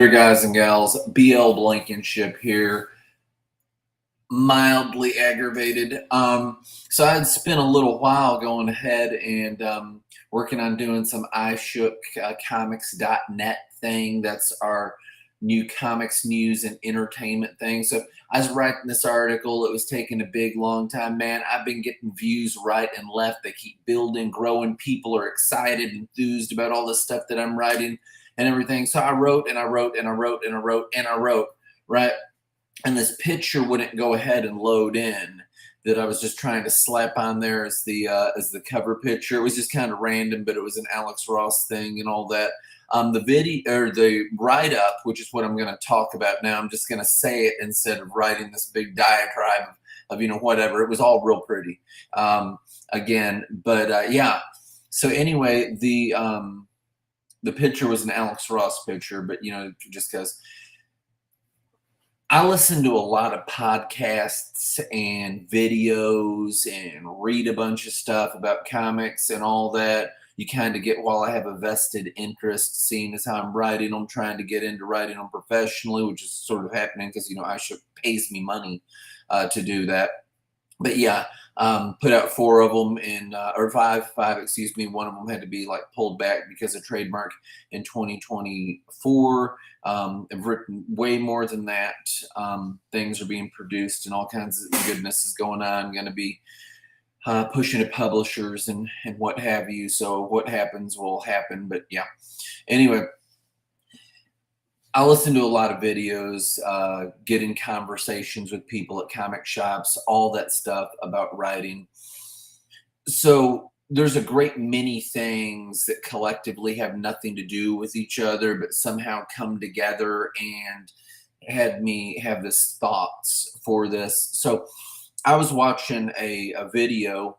Here, guys and gals, BL Blankenship here, mildly aggravated. So I had spent a little while going ahead and working on doing some iShookComics.net thing. That's our new comics news and entertainment thing. So I was writing this article. It was taking a big, long time, man. I've been getting views right and left. They keep building, growing. People are excited, enthused about all this stuff that I'm writing and everything. So I wrote and I wrote and I wrote and I wrote and I wrote, right? And this picture wouldn't go ahead and load in that I was just trying to slap on there as the cover picture. It was just kind of random, but it was an Alex Ross thing and all that. The video or the write up, which is what I'm going to talk about now. I'm just going to say it instead of writing this big diatribe of whatever. It was all real pretty again, but yeah. So anyway, the picture was an Alex Ross picture, but just because I listen to a lot of podcasts and videos and read a bunch of stuff about comics and all that. You kind of get, while I have a vested interest, seeing as how I'm writing them, trying to get into writing them professionally, which is sort of happening because, iShook pays me money to do that. But yeah, put out 4 of them or five, excuse me. One of them had to be like pulled back because of trademark in 2024. I've written way more than that. Things are being produced and all kinds of goodness is going on. I'm going to be pushing to publishers and what have you. So what happens will happen. But yeah, anyway. I listen to a lot of videos, get in conversations with people at comic shops, all that stuff about writing. So there's a great many things that collectively have nothing to do with each other, but somehow come together and had me have this thoughts for this. So I was watching a video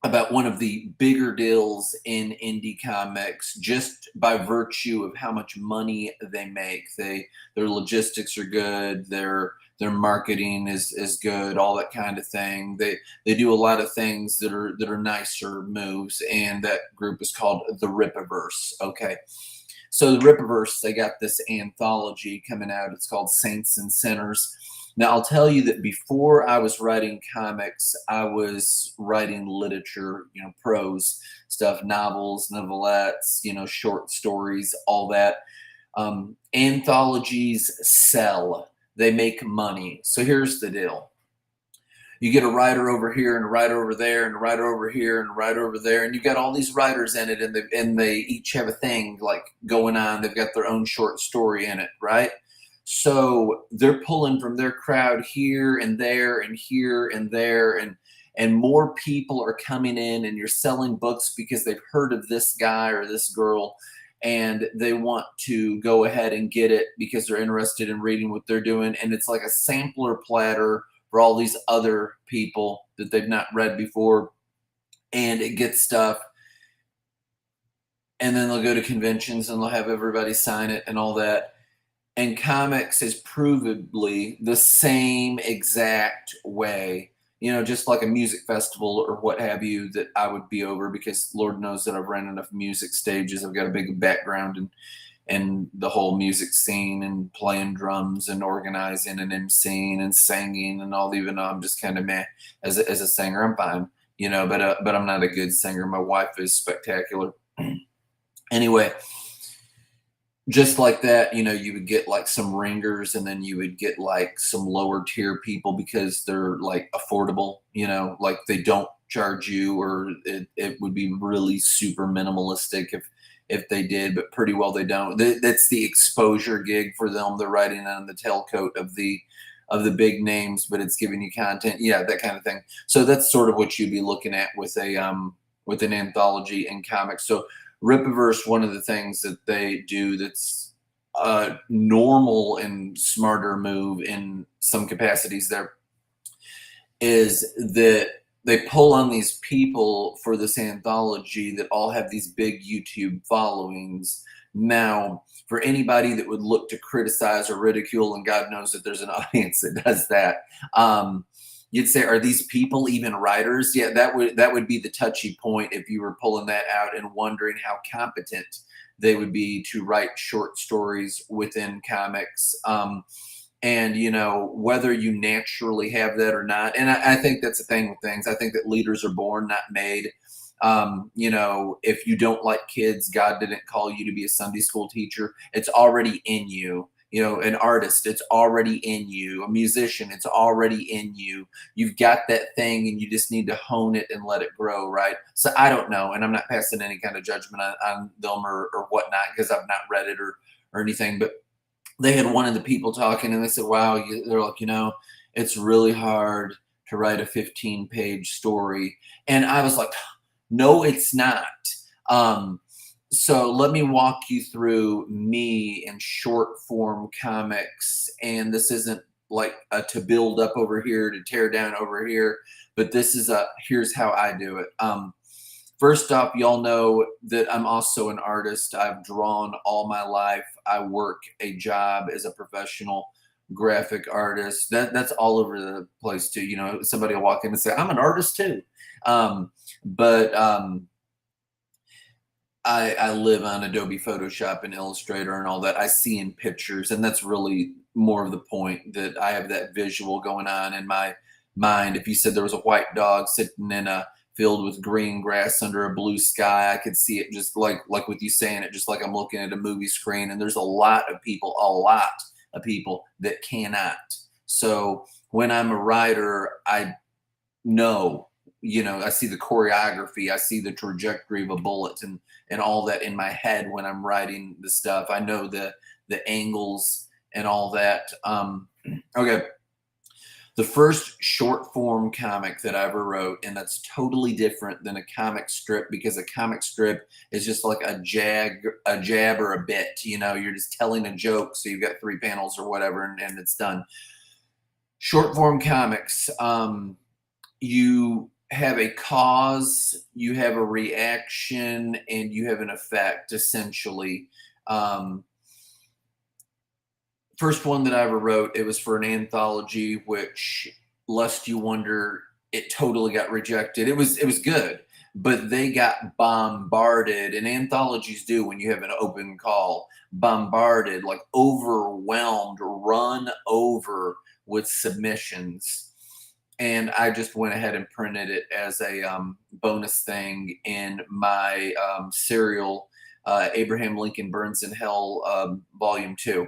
about one of the bigger deals in indie comics just by virtue of how much money they make. Their logistics are good, their marketing is good, all that kind of thing. They do a lot of things that are nicer moves, and that group is called the Rippaverse. Okay. So the Rippaverse, they got this anthology coming out. It's called Saints and Sinners. Now, I'll tell you that before I was writing comics, I was writing literature, prose stuff, novels, novelettes, short stories, all that. Anthologies sell. They make money. So here's the deal. You get a writer over here and a writer over there and a writer over here and a writer over there, and you've got all these writers in it, and they each have a thing like going on. They've got their own short story in it, right? So they're pulling from their crowd here and there and here and there, and more people are coming in, and you're selling books because they've heard of this guy or this girl, and they want to go ahead and get it because they're interested in reading what they're doing. And it's like a sampler platter for all these other people that they've not read before, and it gets stuff. And then they'll go to conventions and they'll have everybody sign it and all that. And comics is provably the same exact way, just like a music festival or what have you that I would be over, because Lord knows that I've ran enough music stages. I've got a big background in the whole music scene and playing drums and organizing and emceeing and singing and all. Even though I'm just kind of meh as a singer, I'm fine, but I'm not a good singer. My wife is spectacular. Anyway. Just like that, you would get like some ringers, and then you would get like some lower tier people because they're like affordable, like they don't charge you, or it would be really super minimalistic if they did, but pretty well they don't. That's the exposure gig for them. They're riding on the tailcoat of the big names, but it's giving you content. Yeah, that kind of thing. So that's sort of what you'd be looking at with with an anthology in comics. So Rippaverse, one of the things that they do that's a normal and smarter move in some capacities there is that they pull on these people for this anthology that all have these big YouTube followings. Now, for anybody that would look to criticize or ridicule, and God knows that there's an audience that does that, you'd say, are these people even writers? Yeah, that would be the touchy point if you were pulling that out and wondering how competent they would be to write short stories within comics. And whether you naturally have that or not, and I think that's the thing with things. I think that leaders are born, not made. If you don't like kids, God didn't call you to be a Sunday school teacher. It's already in you. An artist, it's already in you. A musician, it's already in you. You've got that thing and you just need to hone it and let it grow, right? So I don't know, and I'm not passing any kind of judgment on them or whatnot, because I've not read it or anything. But they had one of the people talking, and they said, wow, they're like, it's really hard to write a 15-page story. And I was like, no, it's not. So let me walk you through me in short form comics. And this isn't like to build up over here, to tear down over here, but this is here's how I do it. First off, y'all know that I'm also an artist. I've drawn all my life. I work a job as a professional graphic artist. That's all over the place too. Somebody will walk in and say, I'm an artist too. But I live on Adobe Photoshop and Illustrator and all that. I see in pictures, and that's really more of the point, that I have that visual going on in my mind. If you said there was a white dog sitting in a field with green grass under a blue sky, I could see it just like with you saying it, just like I'm looking at a movie screen. And there's a lot of people that cannot. So when I'm a writer, I know, I see the choreography, I see the trajectory of a bullet and all that in my head when I'm writing the stuff. I know the angles and all that. Okay. The first short form comic that I ever wrote, and that's totally different than a comic strip, because a comic strip is just like a jab or a bit. You're just telling a joke, so you've got 3 panels or whatever, and it's done. Short form comics, you have a cause, you have a reaction, and you have an effect, essentially. First one that I ever wrote, it was for an anthology, which, lest you wonder, it totally got rejected. It was good, but they got bombarded, and anthologies do when you have an open call. Bombarded, like overwhelmed, run over with submissions. And I just went ahead and printed it as a bonus thing in my serial, Abraham Lincoln Burns in Hell, Volume 2.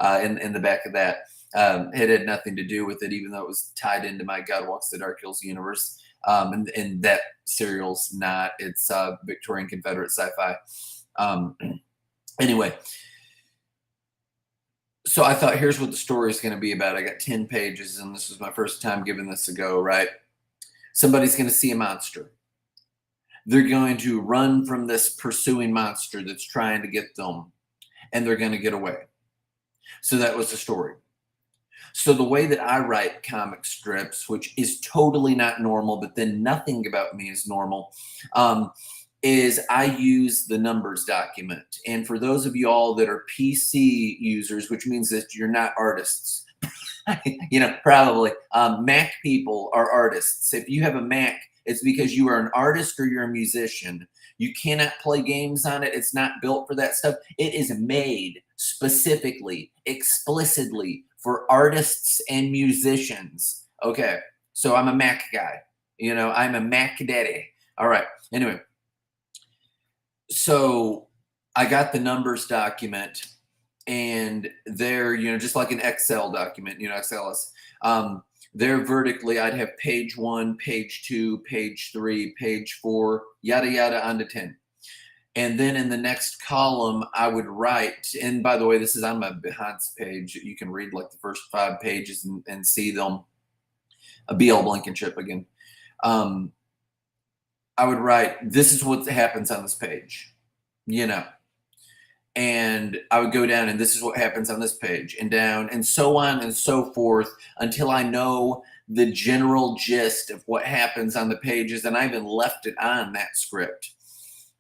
In the back of that. It had nothing to do with it, even though it was tied into my God Walks the Dark Hills universe. And that serial's not. It's Victorian Confederate sci-fi. Anyway, so I thought, here's what the story is going to be about. I got 10 pages, and this was my first time giving this a go, right? Somebody's going to see a monster. They're going to run from this pursuing monster that's trying to get them, and they're going to get away. So that was the story. So the way that I write comic strips, which is totally not normal, but then nothing about me is normal, is I use the numbers document. And for those of you all that are PC users, which means that you're not artists, probably Mac people are artists. If you have a Mac, it's because you are an artist or you're a musician. You cannot play games on it. It's not built for that stuff. It is made specifically, explicitly for artists and musicians. Okay, so I'm a Mac guy. I'm a Mac daddy. All right. Anyway, so I got the numbers document, and they're, just like an Excel document, XLS. There vertically, I'd have page 1, page 2, page 3, page 4, yada, yada, on to 10. And then in the next column, I would write, and by the way, this is on my Behance page. You can read like the first 5 pages and see them. A BL Blankenship again. I would write, this is what happens on this page, and I would go down, and this is what happens on this page, and down, and so on and so forth, until I know the general gist of what happens on the pages. And I even left it on that script.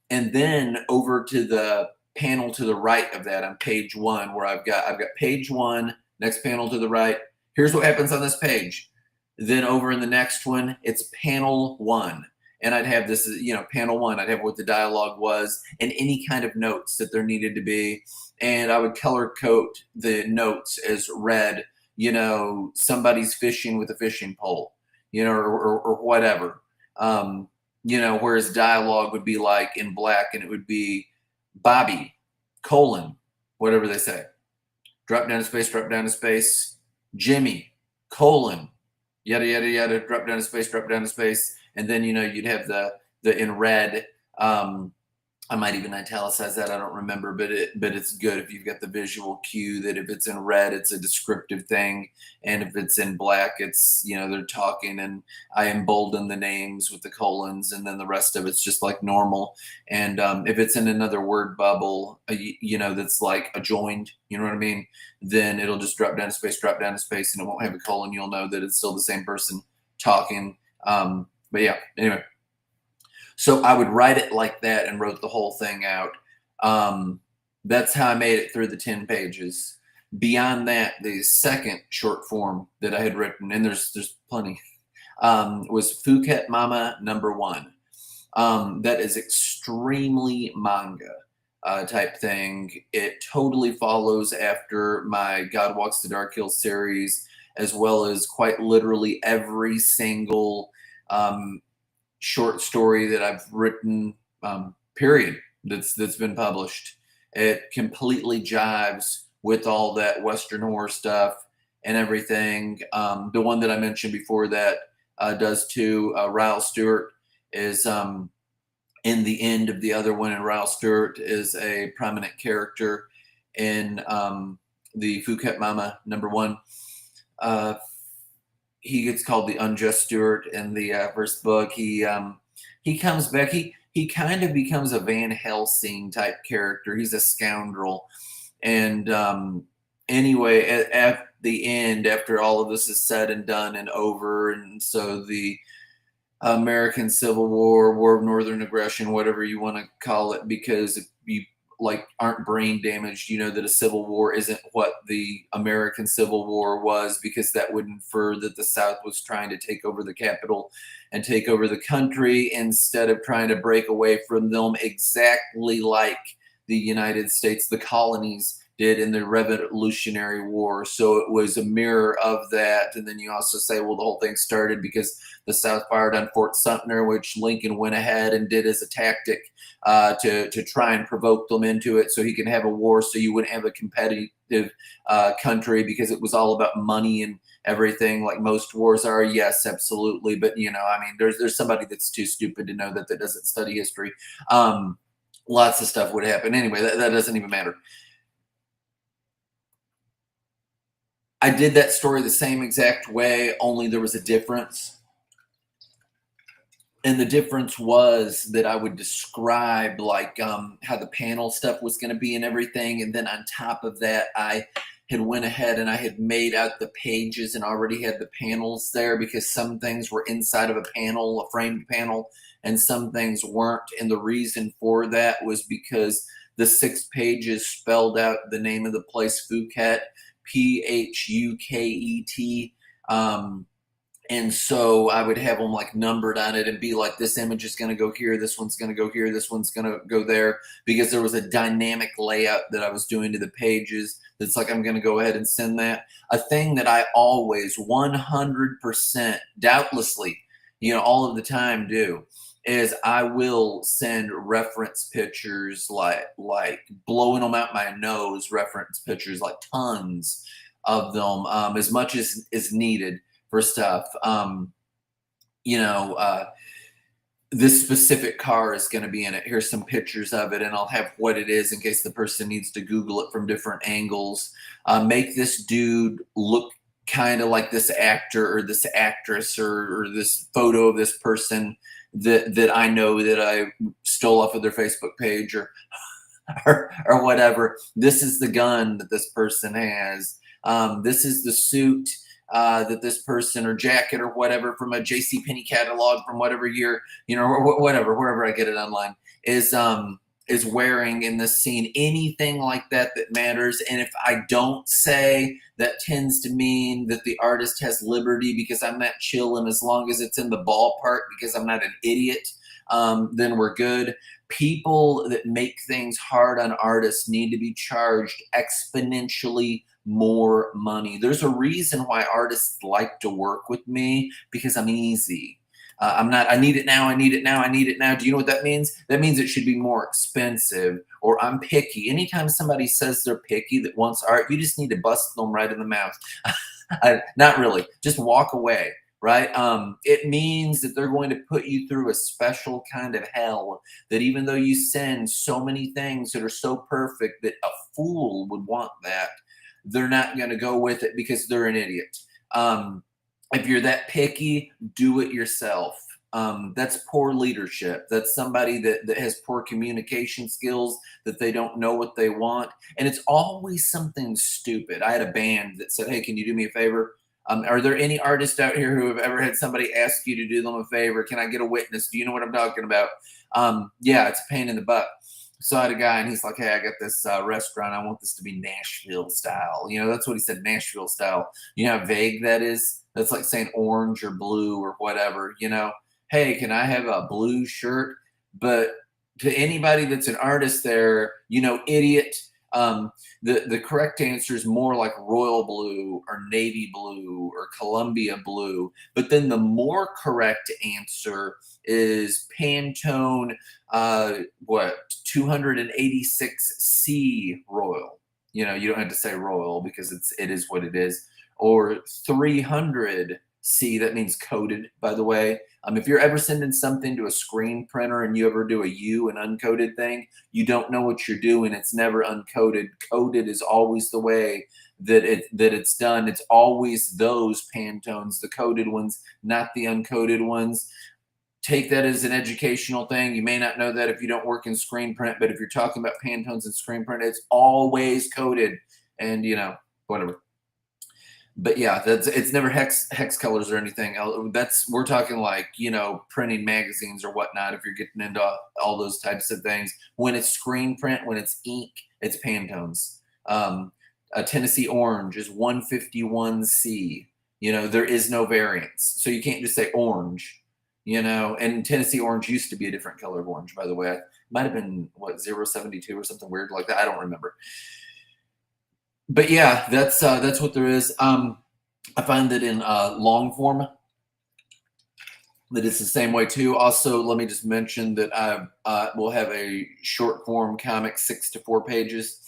And then over to the panel to the right of that on page 1, where I've got page 1, next panel to the right. Here's what happens on this page. Then over in the next one, it's panel 1. and I'd have this, panel one, I'd have what the dialogue was and any kind of notes that there needed to be. And I would color code the notes as red, somebody's fishing with a fishing pole, or whatever. Whereas dialogue would be like in black and it would be Bobby, colon, whatever they say. Drop down to space, Jimmy, colon, yada, yada, yada, drop down to space. And then, you'd have the in red, I might even italicize that. I don't remember, but it's good if you've got the visual cue that if it's in red, it's a descriptive thing, and if it's in black, it's they're talking, and I embolden the names with the colons, and then the rest of it's just like normal. And if it's in another word bubble, that's like adjoined, you know what I mean? Then it'll just drop down to space, and it won't have a colon. You'll know that it's still the same person talking. But yeah, anyway. So I would write it like that and wrote the whole thing out. That's how I made it through the 10 pages. Beyond that, the second short form that I had written, and there's plenty, was Phuket Mama #1. That is extremely manga type thing. It totally follows after my God Walks the Dark Hill series, as well as quite literally every single short story that I've written, period, that's been published. It completely jives with all that Western horror stuff and everything. The one that I mentioned before that does too, Ryle Stewart, is in the end of the other one, and Ryle Stewart is a prominent character in the Phuket Mama #1. He gets called the Unjust Stewart in the first book. He comes back. He kind of becomes a Van Helsing type character. He's a scoundrel, and anyway, at the end, after all of this is said and done and over, and so the American Civil War, War of Northern Aggression, whatever you want to call it, because if you aren't brain damaged, that a civil war isn't what the American Civil War was, because that would infer that the South was trying to take over the capital and take over the country instead of trying to break away from them, exactly like the United States, the colonies, did in the Revolutionary War. So it was a mirror of that. And then you also say, well, the whole thing started because the South fired on Fort Sumter, which Lincoln went ahead and did as a tactic to try and provoke them into it so he can have a war, so you wouldn't have a competitive country, because it was all about money and everything, like most wars are. Yes, absolutely. But, there's somebody that's too stupid to know that doesn't study history. Lots of stuff would happen. Anyway, that doesn't even matter. I did that story the same exact way, only there was a difference. And the difference was that I would describe how the panel stuff was going to be and everything. And then on top of that, I had went ahead and I had made out the pages and already had the panels there, because some things were inside of a panel, a framed panel, and some things weren't. And the reason for that was because the 6 pages spelled out the name of the place, Phuket, Phuket. And so I would have them numbered on it and be like, this image is going to go here, this one's going to go here, this one's going to go there, because there was a dynamic layout that I was doing to the pages that's I'm going to go ahead and send that. A thing that I always 100% doubtlessly, all of the time do, is I will send reference pictures, like blowing them out my nose, reference pictures, like tons of them, as much as is needed for stuff. This specific car is going to be in it. Here's some pictures of it, and I'll have what it is in case the person needs to Google it from different angles. Make this dude look kind of like this actor or this actress or this photo of this person that I know that I stole off of their Facebook page or whatever. This is the gun that this person has. This is the suit that this person, or jacket or whatever, from a JCPenney catalog from whatever year, or whatever, wherever I get it online, is is wearing in this scene, anything like that that matters. And if I don't say, that tends to mean that the artist has liberty because I'm not chilling, as long as it's in the ballpark because I'm not an idiot, then we're good. People that make things hard on artists need to be charged exponentially more money. There's a reason why artists like to work with me, because I'm easy. I'm not, I need it now, I need it now, I need it now. Do you know what that means? That means it should be more expensive, or I'm picky. Anytime somebody says they're picky that wants art, you just need to bust them right in the mouth. Not really, just walk away, right? It means that they're going to put you through a special kind of hell, that even though you send so many things that are so perfect that a fool would want that, they're not going to go with it because they're an idiot. If you're that picky, do it yourself. That's poor leadership. That's somebody that has poor communication skills, that they don't know what they want. And it's always something stupid. I had a band that said, hey, can you do me a favor? Are there any artists out here who have ever had somebody ask you to do them a favor? Can I get a witness? Do you know what I'm talking about? Yeah, it's a pain in the butt. So I had a guy and he's like, hey, I got this restaurant. I want this to be Nashville style. You know, that's what he said, Nashville style. You know how vague that is? That's like saying orange or blue or whatever, you know. Hey, can I have a blue shirt? But to anybody that's an artist there, you know, idiot, the correct answer is more like royal blue or navy blue or Columbia blue. But then the more correct answer is Pantone, what, 286C royal. You know, you don't have to say royal because it is what it is. Or 300C, that means coded, by the way. If you're ever sending something to a screen printer and you ever do a U, an uncoded thing, you don't know what you're doing. It's never uncoded. Coded is always the way that it's done. It's always those Pantones, the coded ones, not the uncoded ones. Take that as an educational thing. You may not know that if you don't work in screen print, but if you're talking about Pantones and screen print, it's always coded, and you know, whatever. But yeah, it's never hex colors or anything. We're talking like, you know, printing magazines or whatnot. If you're getting into all those types of things, when it's screen print, when it's ink, it's Pantones. A Tennessee orange is 151C. You know, there is no variance, so you can't just say orange. You know, and Tennessee orange used to be a different color of orange, by the way. It might have been what, 072 or something weird like that. I don't remember. But yeah, that's what there is. I find that in long form, that it's the same way too. Also, let me just mention that I will have a short form comic, 6 to 4 pages,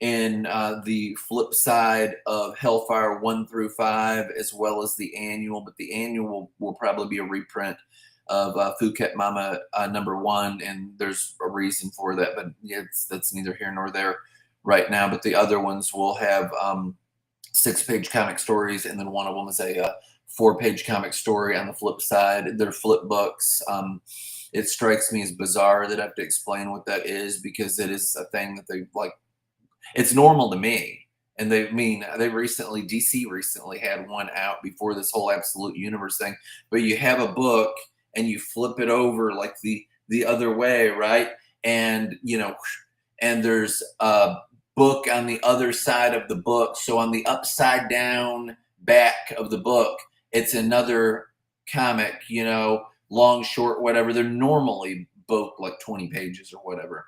in the flip side of Hellfire 1 through 5, as well as the annual. But the annual will probably be a reprint of Phuket Mama #1, and there's a reason for that, but that's neither here nor there right now. But the other ones will have 6-page comic stories, and then one of them is a 4-page comic story on the flip side. They're flip books. It strikes me as bizarre that I have to explain what that is, because it is a thing that they like. It's normal to me. And DC recently had one out before this whole Absolute Universe thing. But you have a book and you flip it over like the other way, right? And you know, and there's a book on the other side of the book. So on the upside down back of the book, it's another comic, you know, long, short, whatever. They're normally both like 20 pages or whatever.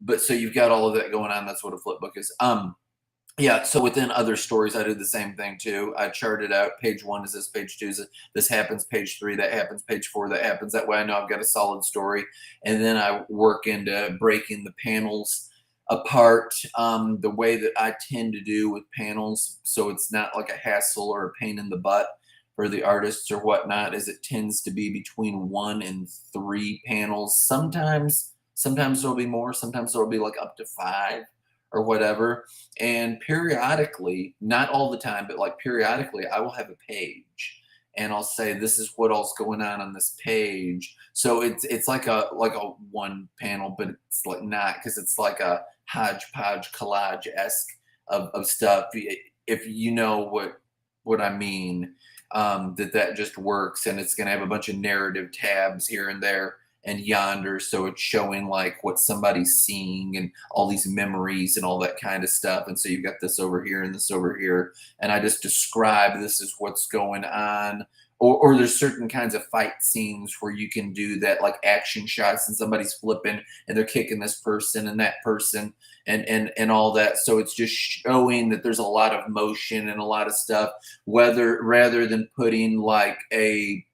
But so you've got all of that going on. That's what a flip book is. Yeah, so within other stories, I did the same thing too. I charted out page 1 is this, page 2 is this happens, page 3 that happens, page 4 that happens. That way I know I've got a solid story. And then I work into breaking the panels apart the way that I tend to do with panels. So it's not like a hassle or a pain in the butt for the artists or whatnot, as it tends to be between 1 and 3 panels. Sometimes there'll be more, sometimes there'll be like up to 5 or whatever. And periodically, not all the time, but like periodically, I will have a page and I'll say, this is what all's going on this page. So it's like a one panel, but it's like not, because it's like a hodgepodge collage-esque of stuff. If you know what I mean, that just works, and it's going to have a bunch of narrative tabs here and there. and yonder. So it's showing like what somebody's seeing and all these memories and all that kind of stuff. And so you've got this over here and this over here. And I just describe this is what's going on. Or there's certain kinds of fight scenes where you can do that, like action shots, and somebody's flipping and they're kicking this person and that person and all that. So it's just showing that there's a lot of motion and a lot of stuff, whether rather than putting like a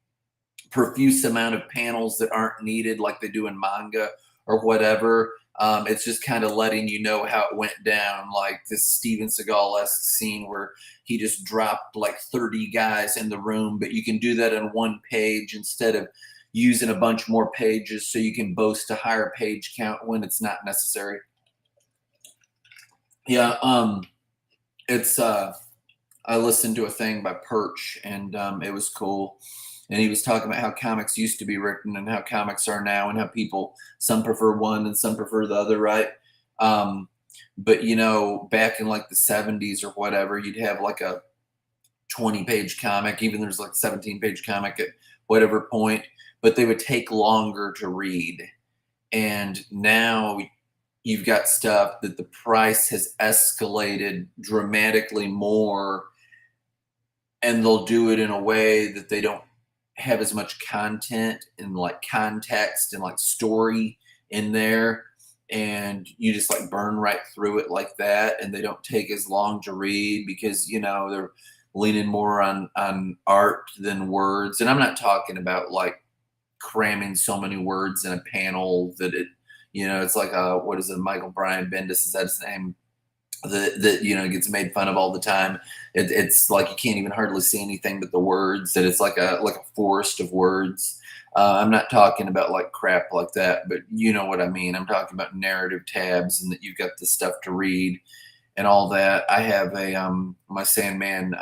profuse amount of panels that aren't needed like they do in manga or whatever. It's just kind of letting you know how it went down, like this Steven Seagal-esque scene where he just dropped like 30 guys in the room, but you can do that on one page instead of using a bunch more pages so you can boast a higher page count when it's not necessary. Yeah, it's I listened to a thing by Perch, and it was cool. And he was talking about how comics used to be written and how comics are now, and how people, some prefer one and some prefer the other, right? Um, but you know, back in like the 70s or whatever, you'd have like a 20-page comic, even there's like 17-page comic at whatever point, but they would take longer to read. And now you've got stuff that the price has escalated dramatically more, and they'll do it in a way that they don't have as much content and like context and like story in there, and you just like burn right through it like that, and they don't take as long to read because you know they're leaning more on art than words. And I'm not talking about like cramming so many words in a panel that it, you know, it's like what is it, Michael Brian Bendis, is that his name, that you know gets made fun of all the time. It's like you can't even hardly see anything but the words, that it's like a forest of words. I'm not talking about like crap like that, but you know what I mean. I'm talking about narrative tabs and that you've got the stuff to read and all that. I have a my Sandman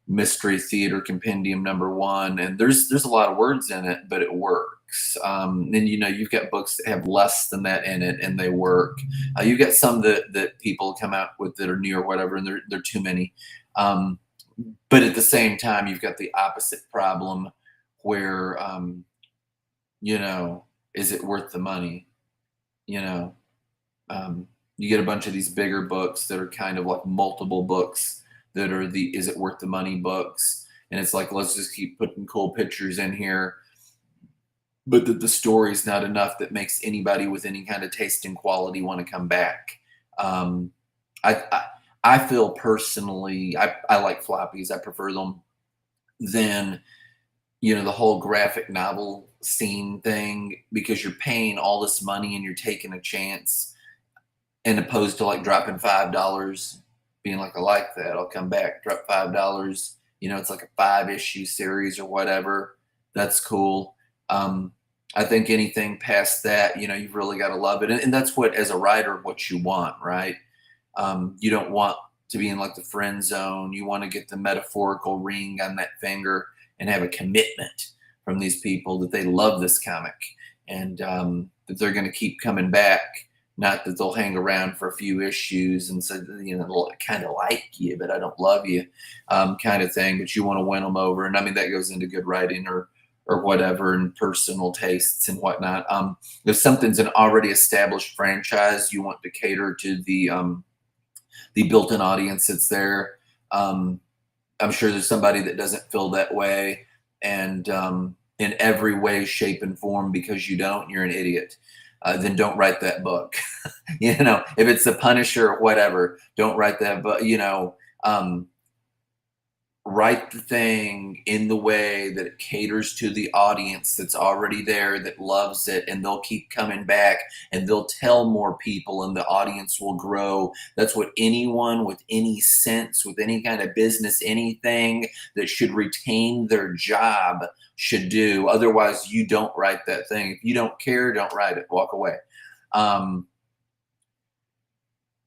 mystery theater compendium #1, and there's a lot of words in it, but it works. Then you know you've got books that have less than that in it, and they work. You've got some that people come out with that are new or whatever, and they're too many. Um, but at the same time, you've got the opposite problem where you know, is it worth the money? You know, you get a bunch of these bigger books that are kind of like multiple books that are the is it worth the money books, and it's like let's just keep putting cool pictures in here, but that the story's not enough that makes anybody with any kind of taste and quality want to come back. um, I feel personally I like floppies, I prefer them than you know the whole graphic novel scene thing, because you're paying all this money and you're taking a chance, and opposed to like dropping $5, being like, I like that, I'll come back, drop $5. You know, it's like a 5-issue series or whatever. That's cool. I think anything past that, you know, you've really got to love it. And that's what, as a writer, what you want, right? You don't want to be in like the friend zone. You want to get the metaphorical ring on that finger and have a commitment from these people that they love this comic, and that they're going to keep coming back. Not that they'll hang around for a few issues and say, you know, I kind of like you, but I don't love you, kind of thing. But you want to win them over, and I mean that goes into good writing or whatever, and personal tastes and whatnot. If something's an already established franchise, you want to cater to the built-in audience that's there. I'm sure there's somebody that doesn't feel that way, and in every way, shape, and form, because you don't, you're an idiot. Then don't write that book. You know, if it's the Punisher or whatever, don't write that book. You know, write the thing in the way that it caters to the audience that's already there, that loves it, and they'll keep coming back, and they'll tell more people, and the audience will grow. That's what anyone with any sense, with any kind of business, anything that should retain their job should do. Otherwise, you don't write that thing. If you don't care, don't write it. Walk away.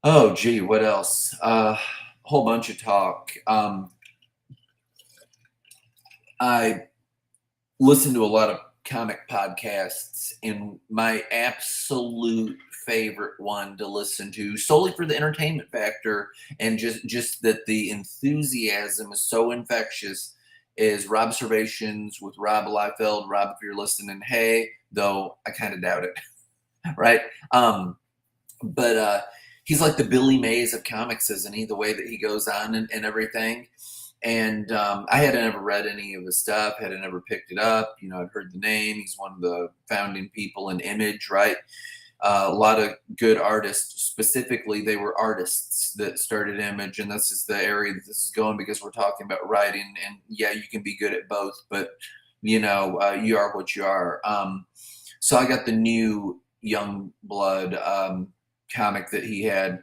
Oh, gee, what else? Whole bunch of talk. I listen to a lot of comic podcasts, and my absolute favorite one to listen to, solely for the entertainment factor and just that the enthusiasm is so infectious, is Robservations with Rob Liefeld. Rob, if you're listening, hey, though I kind of doubt it, right? But he's like the Billy Mays of comics, isn't he? The way that he goes on and everything. And I hadn't ever read any of his stuff, hadn't ever picked it up. You know, I'd heard the name. He's one of the founding people in Image, right? A lot of good artists. Specifically, they were artists that started Image, and this is the area that this is going because we're talking about writing. And yeah, you can be good at both, but you know, you are what you are. So I got the new Young Blood comic that he had,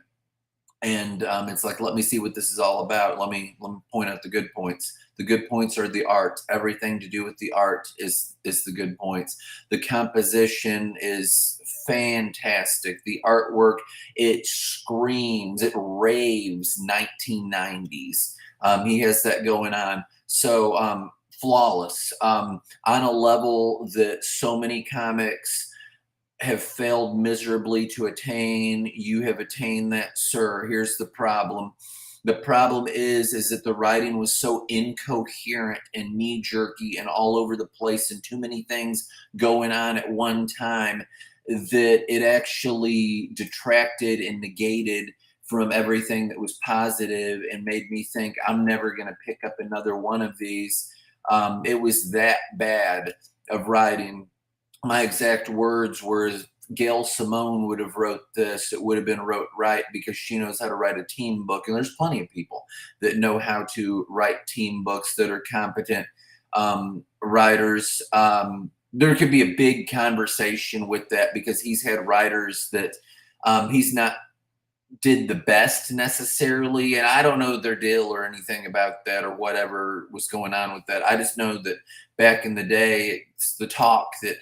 and it's like, let me see what this is all about. Let me point out the good points. The good points are the art. Everything to do with the art is the good points. The composition is fantastic. The artwork, it screams, it raves 1990s. He has that going on. So flawless, on a level that so many comics have failed miserably to attain. You have attained that, sir. Here's the problem. The problem is that the writing was so incoherent and knee jerky and all over the place and too many things going on at one time that it actually detracted and negated from everything that was positive and made me think I'm never going to pick up another one of these. It was that bad of writing. My exact words were, Gail Simone would have wrote this, it would have been wrote right because she knows how to write a team book. And there's plenty of people that know how to write team books that are competent writers. There could be a big conversation with that because he's had writers that he's not did the best necessarily. And I don't know their deal or anything about that or whatever was going on with that. I just know that back in the day, it's the talk that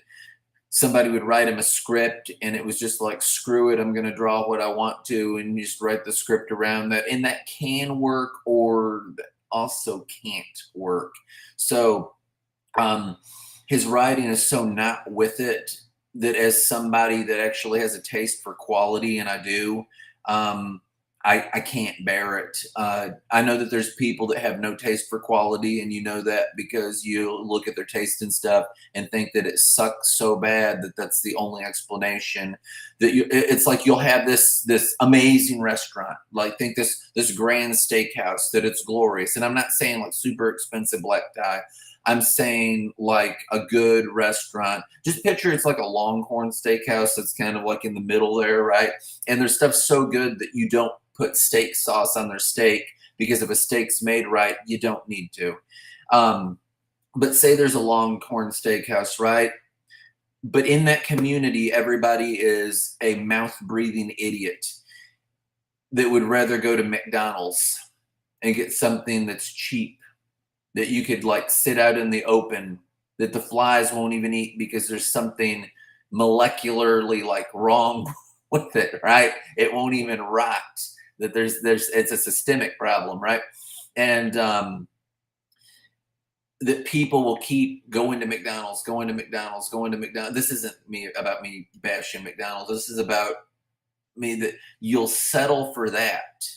somebody would write him a script and it was just like, screw it, I'm going to draw what I want to, and you just write the script around that. And that can work or also can't work. So his writing is so not with it that as somebody that actually has a taste for quality, and I do, I can't bear it. I know that there's people that have no taste for quality, and you know that because you look at their taste and stuff and think that it sucks so bad that that's the only explanation. That it's like you'll have this amazing restaurant, like think this grand steakhouse, that it's glorious. And I'm not saying like super expensive black tie. I'm saying like a good restaurant. Just picture it's like a Longhorn Steakhouse that's kind of like in the middle there, right? And there's stuff so good that you don't put steak sauce on their steak because if a steak's made right, you don't need to. But say there's a Longhorn Steakhouse, right? But in that community, everybody is a mouth-breathing idiot that would rather go to McDonald's and get something that's cheap, that you could like sit out in the open, that the flies won't even eat because there's something molecularly like wrong with it, right? It won't even rot. That it's a systemic problem, right? And that people will keep going to McDonald's, going to McDonald's, going to McDonald's. This isn't about me bashing McDonald's. This is about me that you'll settle for that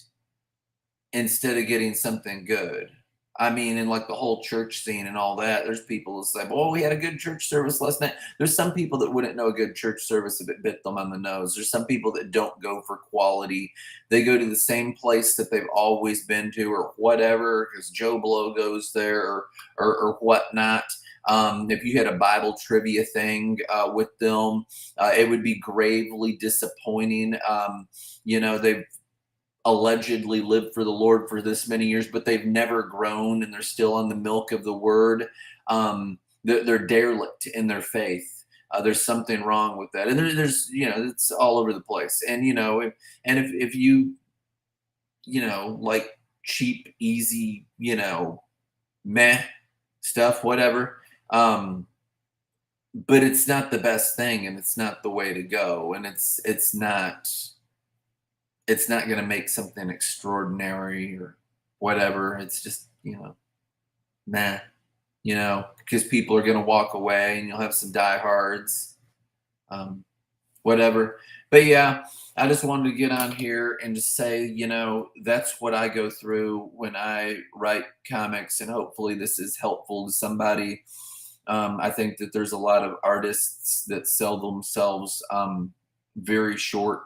instead of getting something good. I mean, in like the whole church scene and all that, there's people who say, well, we had a good church service last night. There's some people that wouldn't know a good church service if it bit them on the nose. There's some people that don't go for quality. They go to the same place that they've always been to or whatever, because Joe Blow goes there or whatnot. If you had a Bible trivia thing with them, it would be gravely disappointing. They've allegedly lived for the Lord for this many years, but they've never grown and they're still on the milk of the word. They're derelict in their faith. There's something wrong with that. And there's, it's all over the place. And, if you, like cheap, easy, meh stuff, whatever. But it's not the best thing and it's not the way to go. And it's not going to make something extraordinary or whatever. It's just, nah, because people are going to walk away and you'll have some diehards. whatever. But yeah, I just wanted to get on here and just say, that's what I go through when I write comics, and hopefully this is helpful to somebody. I think that there's a lot of artists that sell themselves very short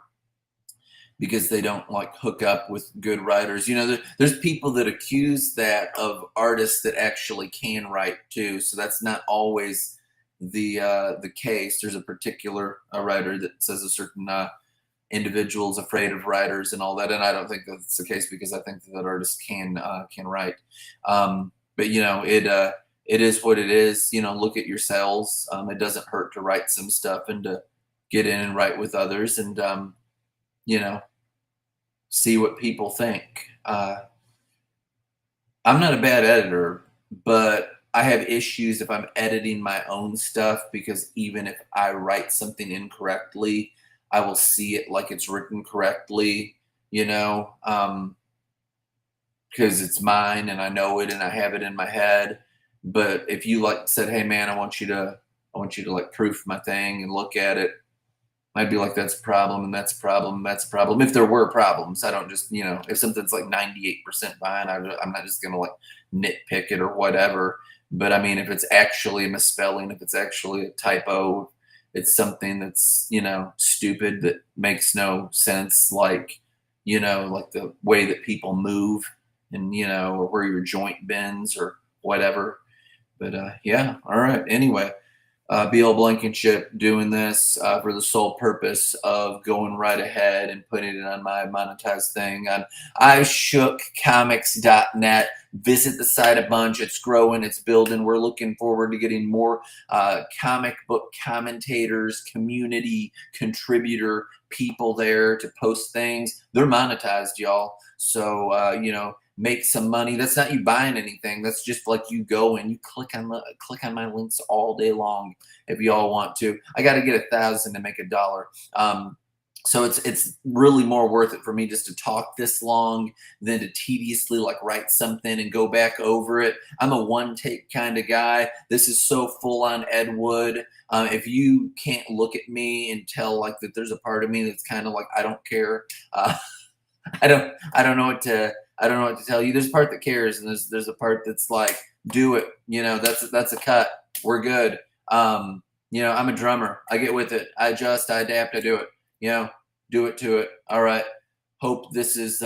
because they don't like hook up with good writers. There's people that accuse that of artists that actually can write too. So that's not always the case. There's a particular writer that says a certain individual is afraid of writers and all that, and I don't think that's the case, because I think that artists can write. But it is what it is. Look at your sales. It doesn't hurt to write some stuff and to get in and write with others, and you know, see what people think. I'm not a bad editor, but I have issues if I'm editing my own stuff, because even if I write something incorrectly, I will see it like it's written correctly, because it's mine and I know it and I have it in my head. But if you like said, "Hey man, I want you to like proof my thing and look at it," I'd be like, that's a problem, and that's a problem, and that's a problem. If there were problems, I don't just, if something's like 98% fine, I'm not just going to like nitpick it or whatever. But I mean, if it's actually a misspelling, if it's actually a typo, it's something that's, stupid, that makes no sense, like, like the way that people move, and, or where your joint bends or whatever. But yeah, all right. Anyway, BL Blankenship doing this for the sole purpose of going right ahead and putting it on my monetized thing on ishookcomics.net. Visit the site a bunch. It's growing, it's building. We're looking forward to getting more comic book commentators, community contributor people there to post things. They're monetized, y'all. So, make some money. That's not you buying anything. That's just like you go and you click on my links all day long if y'all want to. I got to get 1,000 to make $1. So it's really more worth it for me just to talk this long than to tediously like write something and go back over it. I'm a one take kind of guy. This is so full on Ed Wood. If you can't look at me and tell like that there's a part of me that's kind of like, I don't care. I don't know what to tell you. There's a part that cares, and there's a part that's like, do it. That's a cut. We're good. I'm a drummer. I get with it. I adjust. I adapt. I do it. Do it to it. All right. Hope this has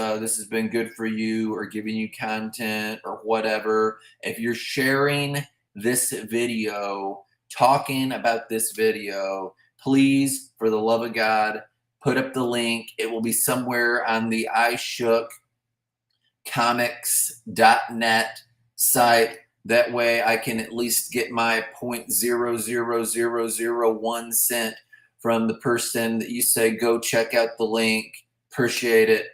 been good for you, or giving you content or whatever. If you're sharing this video, talking about this video, please, for the love of God, put up the link. It will be somewhere on the ishookcomics.net site. That way I can at least get my 0.00001 cent from the person that you say, go check out the link. Appreciate it.